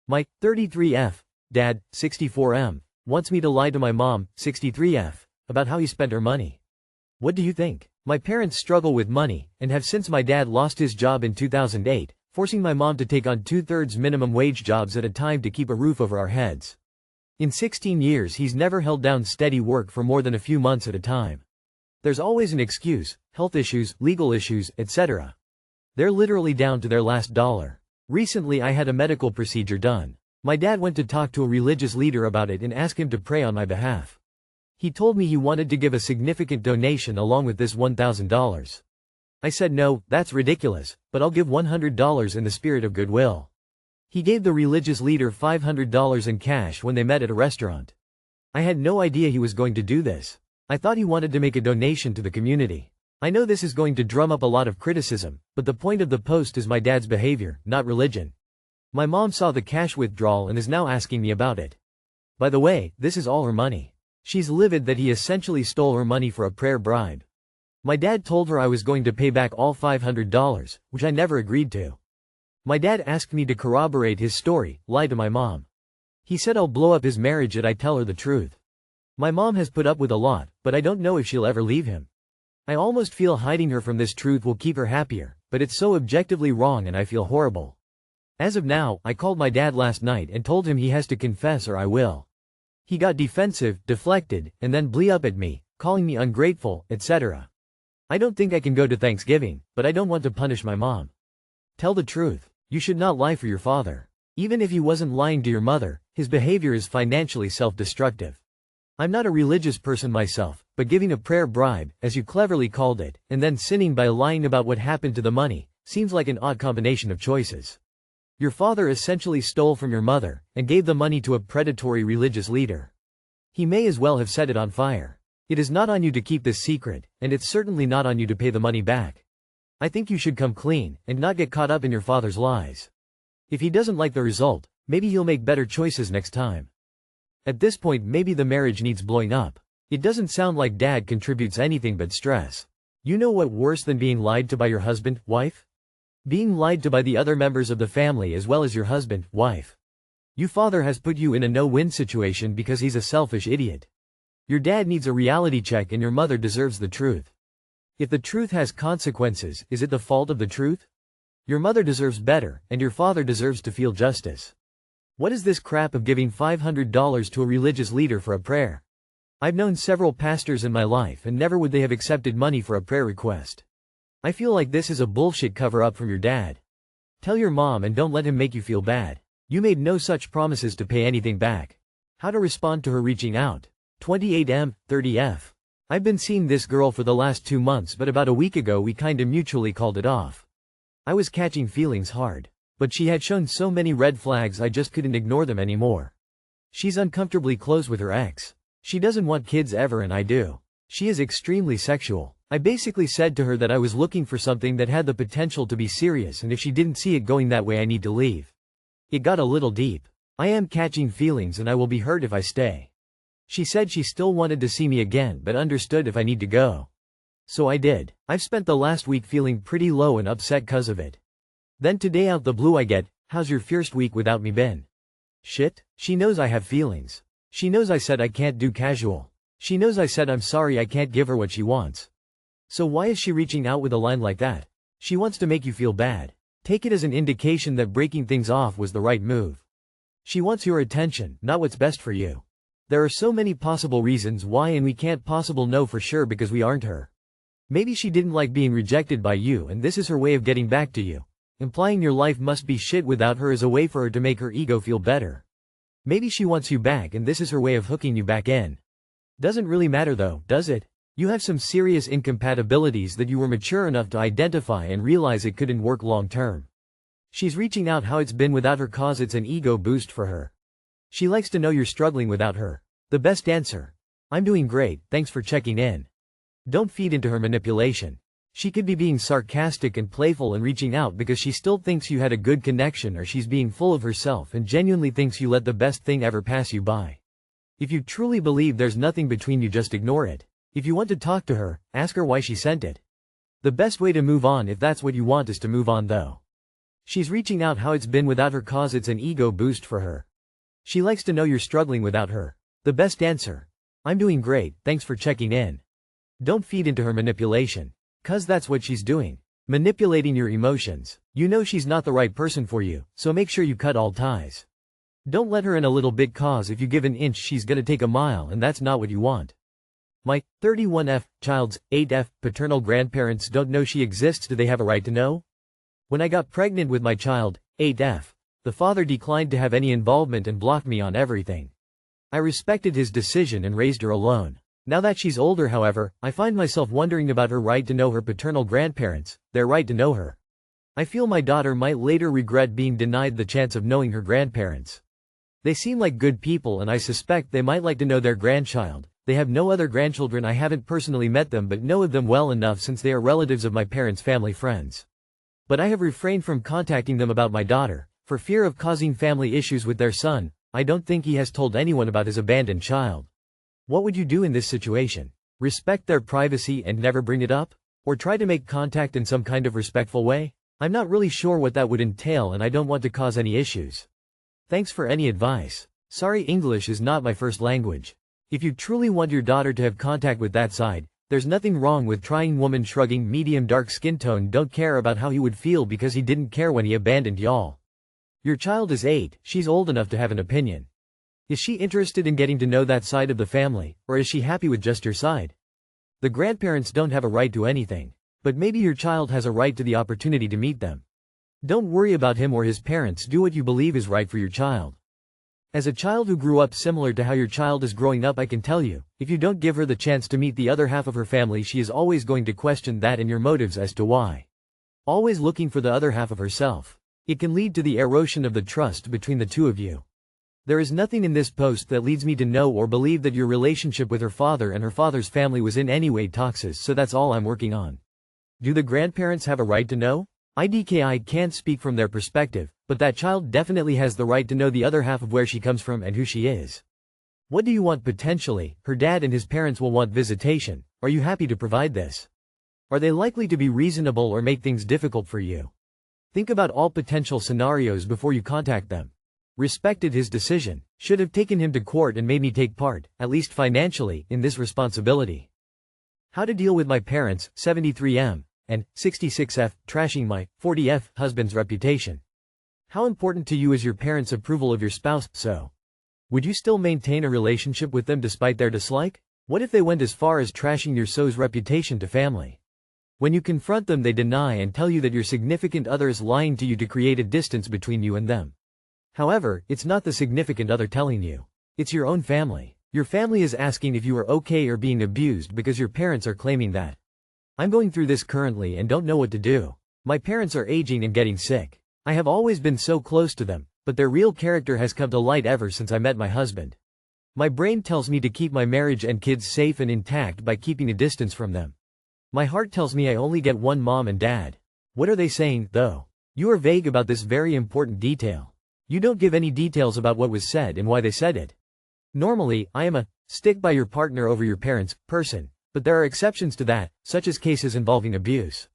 My 33F dad, 64M, wants me to lie to my mom, 63F, about how he spent her money. What do you think? My parents struggle with money, and have since my dad lost his job in 2008, forcing my mom to take on 2/3 minimum wage jobs at a time to keep a roof over our heads. In 16 years he's never held down steady work for more than a few months at a time. There's always an excuse: health issues, legal issues, etc. They're literally down to their last dollar. Recently I had a medical procedure done. My dad went to talk to a religious leader about it and asked him to pray on my behalf. He told me he wanted to give a significant donation along with this $1,000. I said no, that's ridiculous, but I'll give $100 in the spirit of goodwill. He gave the religious leader $500 in cash when they met at a restaurant. I had no idea he was going to do this. I thought he wanted to make a donation to the community. I know this is going to drum up a lot of criticism, but the point of the post is my dad's behavior, not religion. My mom saw the cash withdrawal and is now asking me about it. By the way, this is all her money. She's livid that he essentially stole her money for a prayer bribe. My dad told her I was going to pay back all $500, which I never agreed to. My dad asked me to corroborate his story, lie to my mom. He said I'll blow up his marriage if I tell her the truth. My mom has put up with a lot, but I don't know if she'll ever leave him. I almost feel hiding her from this truth will keep her happier, but it's so objectively wrong and I feel horrible. As of now, I called my dad last night and told him he has to confess or I will. He got defensive, deflected, and then blew up at me, calling me ungrateful, etc. I don't think I can go to Thanksgiving, but I don't want to punish my mom. Tell the truth. You should not lie for your father. Even if he wasn't lying to your mother, his behavior is financially self-destructive. I'm not a religious person myself, but giving a prayer bribe, as you cleverly called it, and then sinning by lying about what happened to the money, seems like an odd combination of choices. Your father essentially stole from your mother, and gave the money to a predatory religious leader. He may as well have set it on fire. It is not on you to keep this secret, and it's certainly not on you to pay the money back. I think you should come clean, and not get caught up in your father's lies. If he doesn't like the result, maybe he'll make better choices next time. At this point maybe the marriage needs blowing up. It doesn't sound like dad contributes anything but stress. You know what worse than being lied to by your husband, wife? Being lied to by the other members of the family as well as your husband, wife. Your father has put you in a no-win situation because he's a selfish idiot. Your dad needs a reality check and your mother deserves the truth. If the truth has consequences, is it the fault of the truth? Your mother deserves better, and your father deserves to feel justice. What is this crap of giving $500 to a religious leader for a prayer? I've known several pastors in my life and never would they have accepted money for a prayer request. I feel like this is a bullshit cover-up from your dad. Tell your mom and don't let him make you feel bad. You made no such promises to pay anything back. How to respond to her reaching out. 28M, 30F. I've been seeing this girl for the last 2 months, but about a week ago we kinda mutually called it off. I was catching feelings hard. But she had shown so many red flags I just couldn't ignore them anymore. She's uncomfortably close with her ex. She doesn't want kids ever and I do. She is extremely sexual. I basically said to her that I was looking for something that had the potential to be serious and if she didn't see it going that way I need to leave. It got a little deep. I am catching feelings and I will be hurt if I stay. She said she still wanted to see me again but understood if I need to go. So I did. I've spent the last week feeling pretty low and upset 'cause of it. Then today out the blue I get, "How's your first week without me been?" Shit. She knows I have feelings. She knows I said I can't do casual. She knows I said I'm sorry I can't give her what she wants. So why is she reaching out with a line like that? She wants to make you feel bad. Take it as an indication that breaking things off was the right move. She wants your attention, not what's best for you. There are so many possible reasons why and we can't possibly know for sure because we aren't her. Maybe she didn't like being rejected by you and this is her way of getting back to you. Implying your life must be shit without her is a way for her to make her ego feel better. Maybe she wants you back and this is her way of hooking you back in. Doesn't really matter though, does it? You have some serious incompatibilities that you were mature enough to identify and realize it couldn't work long term. She's reaching out how it's been without her cause it's an ego boost for her. She likes to know you're struggling without her. The best answer. I'm doing great, thanks for checking in. Don't feed into her manipulation. She could be being sarcastic and playful and reaching out because she still thinks you had a good connection or she's being full of herself and genuinely thinks you let the best thing ever pass you by. If you truly believe there's nothing between you just ignore it. If you want to talk to her, ask her why she sent it. The best way to move on if that's what you want is to move on though. She's reaching out how it's been without her cause it's an ego boost for her. She likes to know you're struggling without her. The best answer. I'm doing great, thanks for checking in. Don't feed into her manipulation. 'Cause that's what she's doing. Manipulating your emotions. You know she's not the right person for you, so make sure you cut all ties. Don't let her in a little bit cause if you give an inch she's gonna take a mile and that's not what you want. My 31F, child's 8F, paternal grandparents don't know she exists. Do they have a right to know? When I got pregnant with my child, 8F, the father declined to have any involvement and blocked me on everything. I respected his decision and raised her alone. Now that she's older, however, I find myself wondering about her right to know her paternal grandparents, their right to know her. I feel my daughter might later regret being denied the chance of knowing her grandparents. They seem like good people and I suspect they might like to know their grandchild. They have no other grandchildren. I haven't personally met them but know of them well enough since they are relatives of my parents' family friends. But I have refrained from contacting them about my daughter, for fear of causing family issues with their son. I don't think he has told anyone about his abandoned child. What would you do in this situation? Respect their privacy and never bring it up? Or try to make contact in some kind of respectful way? I'm not really sure what that would entail and I don't want to cause any issues. Thanks for any advice. Sorry, English is not my first language. If you truly want your daughter to have contact with that side, there's nothing wrong with trying. Woman shrugging. Medium dark skin tone. Don't care about how he would feel because he didn't care when he abandoned y'all. Your child is 8, she's old enough to have an opinion. Is she interested in getting to know that side of the family, or is she happy with just your side? The grandparents don't have a right to anything, but maybe your child has a right to the opportunity to meet them. Don't worry about him or his parents. Do what you believe is right for your child. As a child who grew up similar to how your child is growing up, I can tell you, if you don't give her the chance to meet the other half of her family, she is always going to question that and your motives as to why. Always looking for the other half of herself. It can lead to the erosion of the trust between the two of you. There is nothing in this post that leads me to know or believe that your relationship with her father and her father's family was in any way toxic, so that's all I'm working on. Do the grandparents have a right to know? I can't speak from their perspective, but that child definitely has the right to know the other half of where she comes from and who she is. What do you want potentially? Her dad and his parents will want visitation. Are you happy to provide this? Are they likely to be reasonable or make things difficult for you? Think about all potential scenarios before you contact them. Respected his decision. Should have taken him to court and made me take part, at least financially, in this responsibility. How to deal with my parents, 73M, and 66F, trashing my 40F husband's reputation. How important to you is your parents' approval of your spouse? So, would you still maintain a relationship with them despite their dislike? What if they went as far as trashing your so's reputation to family? When you confront them, they deny and tell you that your significant other is lying to you to create a distance between you and them. However, it's not the significant other telling you. It's your own family. Your family is asking if you are okay or being abused because your parents are claiming that. I'm going through this currently and don't know what to do. My parents are aging and getting sick. I have always been so close to them, but their real character has come to light ever since I met my husband. My brain tells me to keep my marriage and kids safe and intact by keeping a distance from them. My heart tells me I only get one mom and dad. What are they saying, though? You are vague about this very important detail. You don't give any details about what was said and why they said it. Normally, I am a stick by your partner over your parents person, but there are exceptions to that, such as cases involving abuse.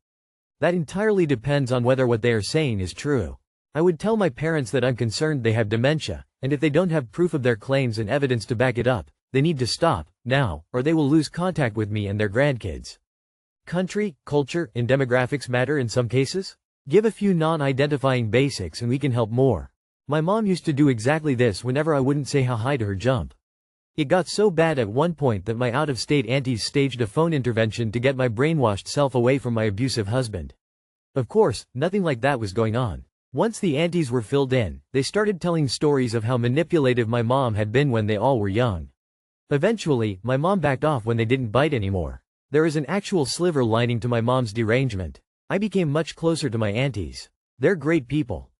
That entirely depends on whether what they are saying is true. I would tell my parents that I'm concerned they have dementia, and if they don't have proof of their claims and evidence to back it up, they need to stop, now, or they will lose contact with me and their grandkids. Country, culture, and demographics matter in some cases? Give a few non-identifying basics and we can help more. My mom used to do exactly this whenever I wouldn't say how hi to her jump. It got so bad at one point that my out-of-state aunties staged a phone intervention to get my brainwashed self away from my abusive husband. Of course, nothing like that was going on. Once the aunties were filled in, they started telling stories of how manipulative my mom had been when they all were young. Eventually, my mom backed off when they didn't bite anymore. There is an actual silver lining to my mom's derangement. I became much closer to my aunties. They're great people.